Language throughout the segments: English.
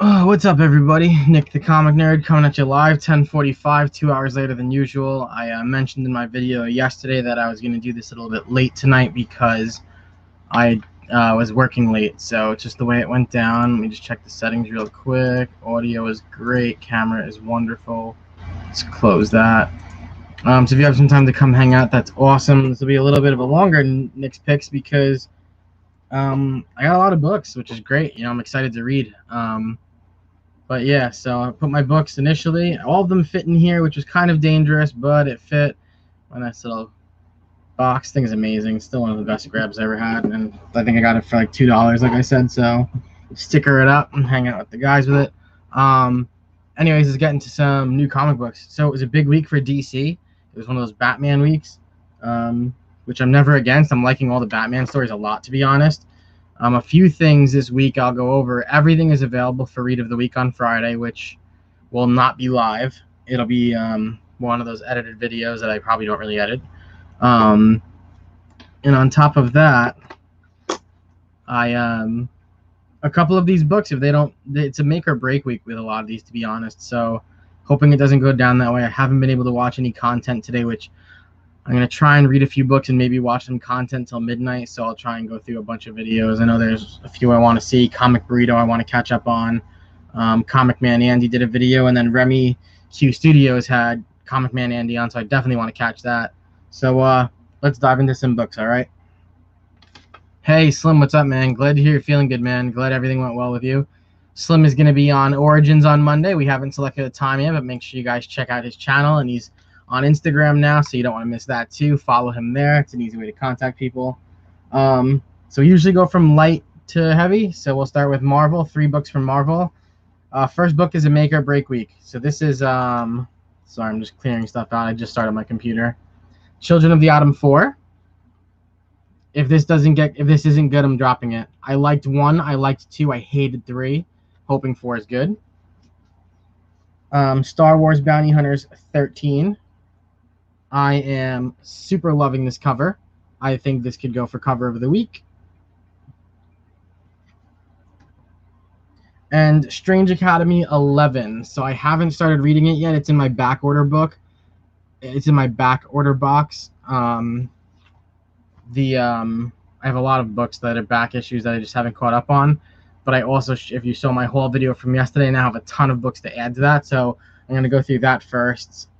Oh, what's up, everybody? Nick the Comic Nerd coming at you live, 10:45, 2 hours later than usual. I mentioned in my video yesterday that I was going to do this a little bit late tonight because I was working late, so it's just the way it went down. Let me just check the settings real quick. Audio is great, camera is wonderful. Let's close that. So if you have some time to come hang out, that's awesome. This will be a little bit of a longer Nick's Picks because I got a lot of books, which is great. I'm excited to read. But yeah, so I put my books initially. All of them fit in here, which was kind of dangerous, but it fit. My nice little box. Thing is amazing. Still one of the best grabs I ever had, and I think I got it for like $2, like I said. So sticker it up and hang out with the guys with it. Anyways, let's get into some new comic books. So it was a big week for DC. It was one of those Batman weeks, which I'm never against. I'm liking all the Batman stories a lot, to be honest. A few things this week I'll go over. Everything is available for Read of the Week on Friday, which will not be live. It'll be one of those edited videos that I probably don't really edit. And on top of that, a couple of these books, if they don't, it's a make or break week with a lot of these, to be honest. So hoping it doesn't go down that way. I haven't been able to watch any content today, which I'm going to try and read a few books and maybe watch some content till midnight, so I'll try and go through a bunch of videos. I know there's a few I want to see. Comic Burrito I want to catch up on. Comic Man Andy did a video, and then Remy Q Studios had Comic Man Andy on, so I definitely want to catch that. So let's dive into some books, all right? Hey, Slim, what's up, man? Glad to hear you're feeling good, man. Glad everything went well with you. Slim is going to be on Origins on Monday. We haven't selected a time yet, but make sure you guys check out his channel, and he's on Instagram now, so you don't want to miss that too. Follow him there. It's an easy way to contact people. So we usually go from light to heavy, so we'll start with Marvel. 3 books from Marvel. First book is a make or break week. So this is sorry, I'm just clearing stuff out. I just started my computer. Children of the Atom 4. If this isn't good, I'm dropping it. I liked 1, I liked 2, I hated 3. Hoping 4 is good. Star Wars Bounty Hunters 13. I am super loving this cover. I think this could go for cover of the week. And Strange Academy 11. So I haven't started reading it yet. It's in my back order book. It's in my back order box. I have a lot of books that are back issues that I just haven't caught up on. But I also, if you saw my haul video from yesterday, now have a ton of books to add to that. So I'm going to go through that first.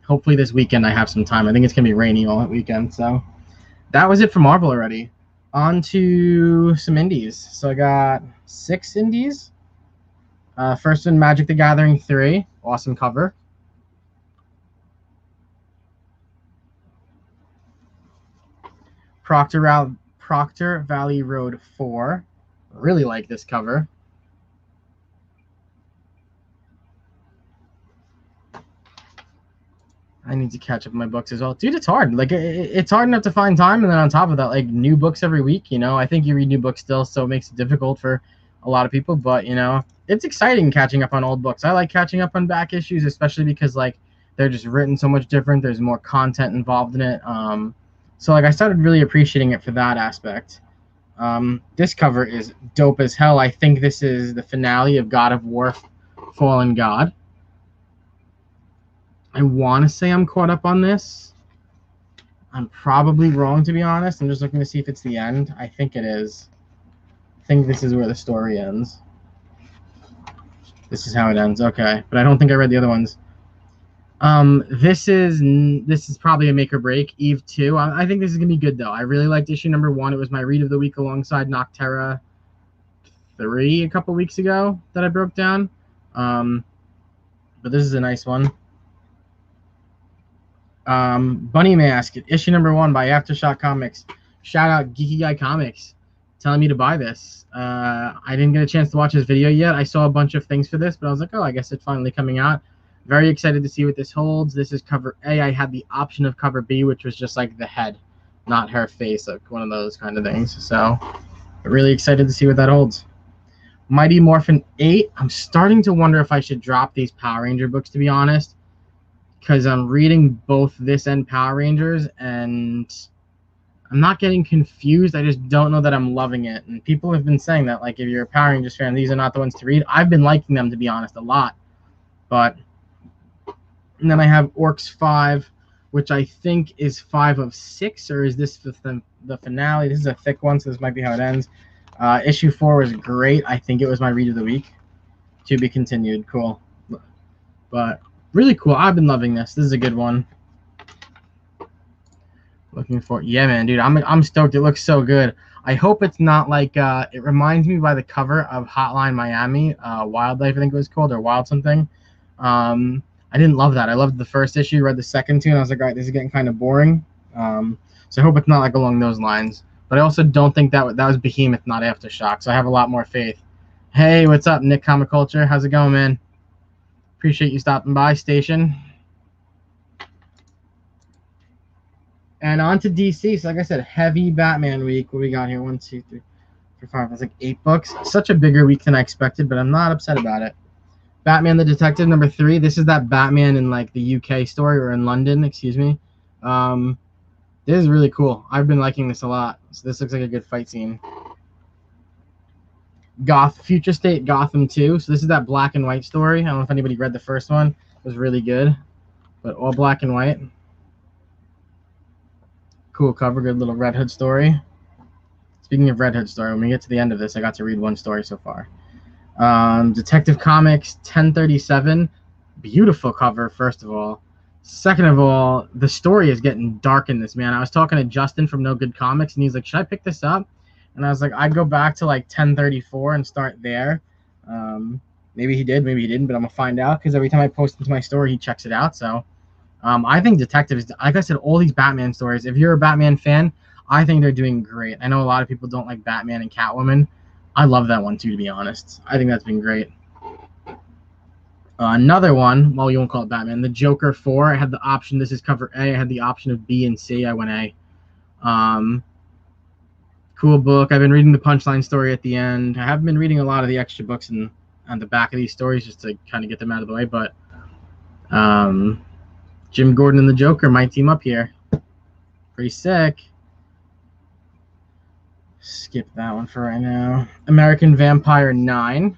Hopefully this weekend I have some time. I think it's going to be rainy all weekend. So that was it for Marvel already. On to some indies. So I got 6 indies. First one, Magic the Gathering 3. Awesome cover. Proctor Valley Road 4. Really like this cover. I need to catch up on my books as well. Dude, it's hard. Like, it's hard enough to find time, and then on top of that, like, new books every week, I think you read new books still, so it makes it difficult for a lot of people, but, it's exciting catching up on old books. I like catching up on back issues, especially because, like, they're just written so much different. There's more content involved in it. So, like, I started really appreciating it for that aspect. This cover is dope as hell. I think this is the finale of God of War Fallen God. I want to say I'm caught up on this. I'm probably wrong, to be honest. I'm just looking to see if it's the end. I think it is. I think this is where the story ends. This is how it ends. Okay, but I don't think I read the other ones. This is probably a make or break. Eve 2. I think this is gonna be good though. I really liked issue number 1. It was my read of the week alongside Nocterra 3 a couple weeks ago that I broke down. But this is a nice one. Bunny Mask, issue number 1 by Aftershock Comics. Shout out Geeky Guy Comics telling me to buy this. I didn't get a chance to watch this video yet. I saw a bunch of things for this, but I was like, oh, I guess it's finally coming out. Very excited to see what this holds. This is cover A. I had the option of cover B, which was just like the head, not her face, like one of those kind of things. So really excited to see what that holds. Mighty Morphin 8. I'm starting to wonder if I should drop these Power Ranger books, to be honest, because I'm reading both this and Power Rangers, and I'm not getting confused. I just don't know that I'm loving it. And people have been saying that, like, if you're a Power Rangers fan, these are not the ones to read. I've been liking them, to be honest, a lot. But, and then I have Orcs 5, which I think is 5 of 6, or is this the finale? This is a thick one, so this might be how it ends. Issue 4 was great. I think it was my read of the week. To be continued. Cool. But really cool. I've been loving this. This is a good one. Looking for, yeah, man, dude. I'm stoked. It looks so good. I hope it's not like it reminds me by the cover of Hotline Miami, Wildlife, I think it was called, or Wild something. I didn't love that. I loved the first issue, read the second two, and I was like, all right, this is getting kind of boring. So I hope it's not like along those lines. But I also don't think that was Behemoth, not Aftershock. So I have a lot more faith. Hey, what's up, Nick Comic Culture? How's it going, man? Appreciate you stopping by, Station. And on to DC. So like I said, heavy Batman week. What we got here? 1, 2, 3, 4, 5. That's like 8 books. Such a bigger week than I expected, but I'm not upset about it. Batman the Detective, number 3. This is that Batman in like the UK story, or in London, excuse me. This is really cool. I've been liking this a lot. So this looks like a good fight scene. Future State Gotham 2. So this is that black and white story. I don't know if anybody read the first one. It was really good, but all black and white. Cool cover, good little Red Hood story. Speaking of Red Hood story, when we get to the end of this, I got to read one story so far. Detective Comics 1037. Beautiful cover, first of all. Second of all, the story is getting dark in this, man. I was talking to Justin from No Good Comics, and he's like, should I pick this up? And I was like, I'd go back to like 1034 and start there. Maybe he did, maybe he didn't, but I'm going to find out, because every time I post into my story, he checks it out. So I think Detectives, like I said, all these Batman stories, if you're a Batman fan, I think they're doing great. I know a lot of people don't like Batman and Catwoman. I love that one too, to be honest. I think that's been great. Another one, well, you won't call it Batman, the Joker 4. I had the option, this is cover A. I had the option of B and C. I went A. Cool book. I've been reading the Punchline story at the end. I haven't been reading a lot of the extra books on the back of these stories, just to kind of get them out of the way. But Jim Gordon and the Joker might team up here. Pretty sick. Skip that one for right now. American Vampire 9.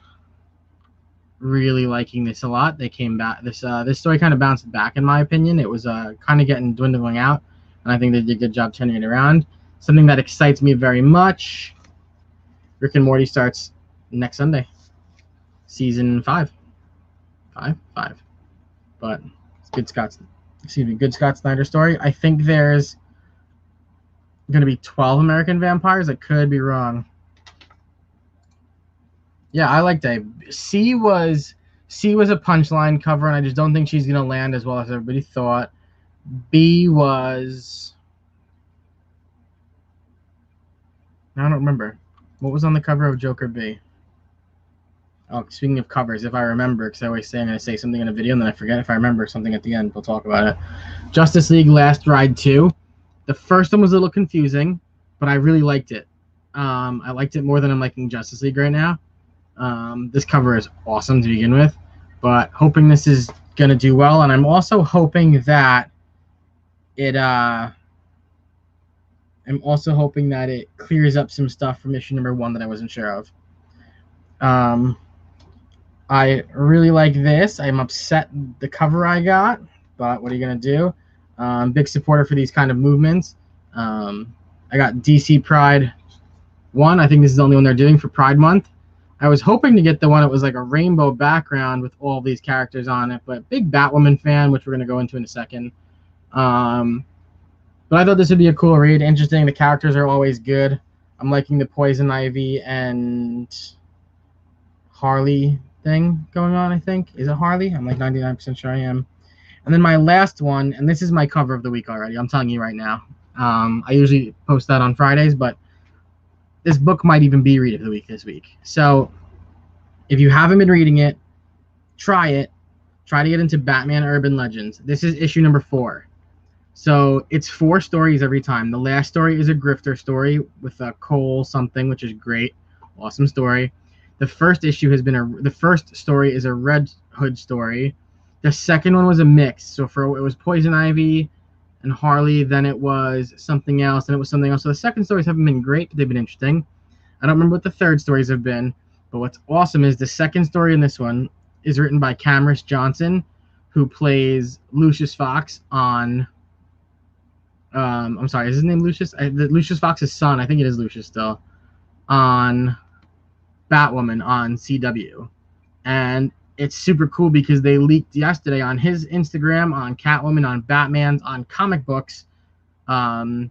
Really liking this a lot. They came back. This story kind of bounced back, in my opinion. It was kind of dwindling out, and I think they did a good job turning it around. Something that excites me very much. Rick and Morty starts next Sunday. Season 5. 5? But it's good Scott Snyder story. I think there's going to be 12 American vampires. I could be wrong. Yeah, I like Dave. C was a Punchline cover, and I just don't think she's going to land as well as everybody thought. B was... I don't remember. What was on the cover of Joker B? Oh, speaking of covers, if I remember, because I always say I'm going to say something in a video, and then I forget. If I remember something at the end, we'll talk about it. Justice League Last Ride 2. The first one was a little confusing, but I really liked it. I liked it more than I'm liking Justice League right now. This cover is awesome to begin with, but hoping this is going to do well, and I'm also hoping that it clears up some stuff from issue number 1 that I wasn't sure of. I really like this. I'm upset the cover I got, but what are you going to do? Big supporter for these kind of movements. I got DC Pride 1. I think this is the only one they're doing for Pride Month. I was hoping to get the one that was like a rainbow background with all these characters on it, but big Batwoman fan, which we're going to go into in a second. But I thought this would be a cool read. Interesting. The characters are always good. I'm liking the Poison Ivy and Harley thing going on, I think. Is it Harley? I'm like 99% sure I am. And then my last one, and this is my cover of the week already. I'm telling you right now. I usually post that on Fridays, but this book might even be read of the week this week. So if you haven't been reading it, try it. Try to get into Batman Urban Legends. This is issue number 4. So it's 4 stories every time. The last story is a grifter story with a Cole something, which is great. Awesome story. The first issue has been the first story is a Red Hood story. The second one was a mix. So it was Poison Ivy, and Harley. Then it was something else, and it was something else. So the second stories haven't been great, but they've been interesting. I don't remember what the third stories have been, but what's awesome is the second story in this one is written by Cameron Johnson, who plays Lucius Fox on. I'm sorry, is his name Lucius? Lucius Fox's son, I think it is Lucius still, on Batwoman on CW. And it's super cool because they leaked yesterday on his Instagram, on Catwoman, on Batman's, on comic books Instagram.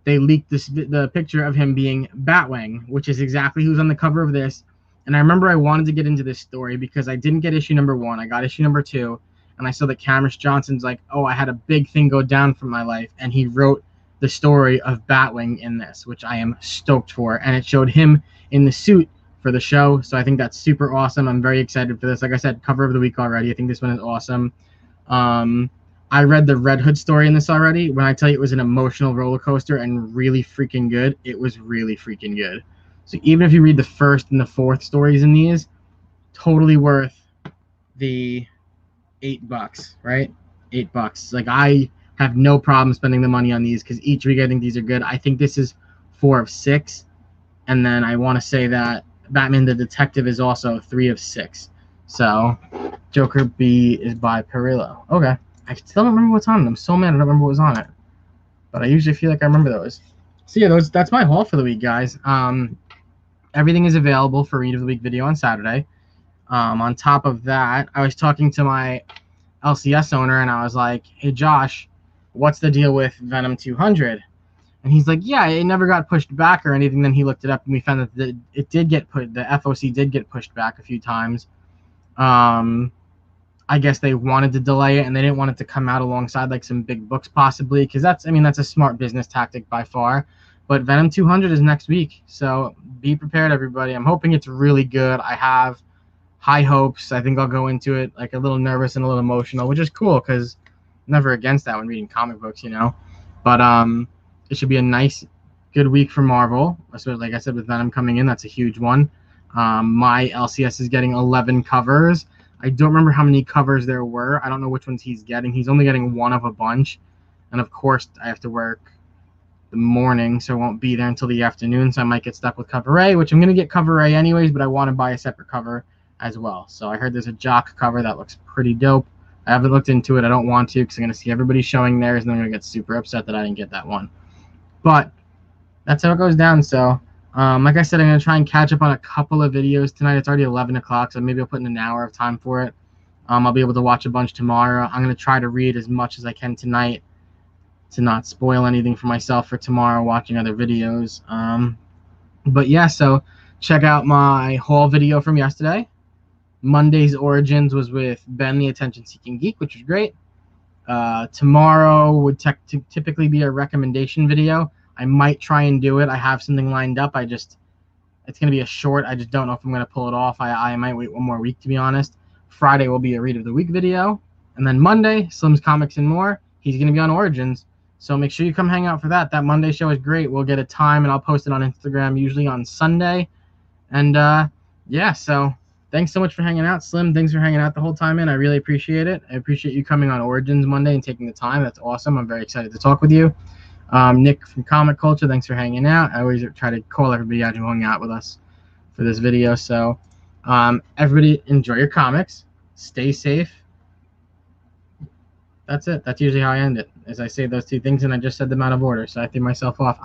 They leaked the picture of him being Batwing, which is exactly who's on the cover of this. And I remember I wanted to get into this story because I didn't get issue number 1. I got issue number 2. And I saw that Cameron Johnson's like, oh, I had a big thing go down for my life. And he wrote the story of Batwing in this, which I am stoked for. And it showed him in the suit for the show. So I think that's super awesome. I'm very excited for this. Like I said, cover of the week already. I think this one is awesome. I read the Red Hood story in this already. When I tell you it was an emotional roller coaster and really freaking good, it was really freaking good. So even if you read the first and the fourth stories in these, totally worth the $8, right? $8. Like, I have no problem spending the money on these because each week I think these are good. I think this is 4 of 6. And then I want to say that Batman the Detective is also 3 of 6. So Joker B is by Perillo. Okay. I still don't remember what's on it. I'm so mad I don't remember what was on it. But I usually feel like I remember those. So yeah, that's my haul for the week, guys. Everything is available for Read of the Week video on Saturday. On top of that, I was talking to my LCS owner, and I was like, hey, Josh, what's the deal with Venom 200? And he's like, yeah, it never got pushed back or anything. Then he looked it up, and we found that it did get the FOC did get pushed back a few times. I guess they wanted to delay it, and they didn't want it to come out alongside like some big books possibly, because that's a smart business tactic by far. But Venom 200 is next week, so be prepared, everybody. I'm hoping it's really good. I have high hopes. I think I'll go into it like a little nervous and a little emotional, which is cool because I'm never against that when reading comic books, you know. But it should be a nice, good week for Marvel. Especially, like I said, with Venom coming in, that's a huge one. My LCS is getting 11 covers. I don't remember how many covers there were. I don't know which ones he's getting. He's only getting one of a bunch. And, of course, I have to work the morning, so I won't be there until the afternoon. So I might get stuck with cover A, which I'm going to get cover A anyways, but I want to buy a separate cover as well. So I heard there's a Jock cover that looks pretty dope. I haven't looked into it. I don't want to because I'm going to see everybody showing theirs, and I'm going to get super upset that I didn't get that one. But that's how it goes down. So like I said, I'm going to try and catch up on a couple of videos tonight. It's already 11 o'clock, so maybe I'll put in an hour of time for it. I'll be able to watch a bunch tomorrow. I'm going to try to read as much as I can tonight to not spoil anything for myself for tomorrow watching other videos. But yeah, so check out my haul video from yesterday. Monday's Origins was with Ben, the Attention-Seeking Geek, which was great. Tomorrow would typically be a recommendation video. I might try and do it. I have something lined up. It's going to be a short. I just don't know if I'm going to pull it off. I might wait one more week, to be honest. Friday will be a Read of the Week video. And then Monday, Slim's Comics and More. He's going to be on Origins. So make sure you come hang out for that. That Monday show is great. We'll get a time, and I'll post it on Instagram, usually on Sunday. And, yeah, so thanks so much for hanging out. Slim, thanks for hanging out the whole time, man. I really appreciate it. I appreciate you coming on Origins Monday and taking the time. That's awesome. I'm very excited to talk with you. Nick from Comic Culture, thanks for hanging out. I always try to call everybody out who hung out with us for this video. So everybody enjoy your comics. Stay safe. That's it. That's usually how I end it, is I say those two things, and I just said them out of order, so I threw myself off.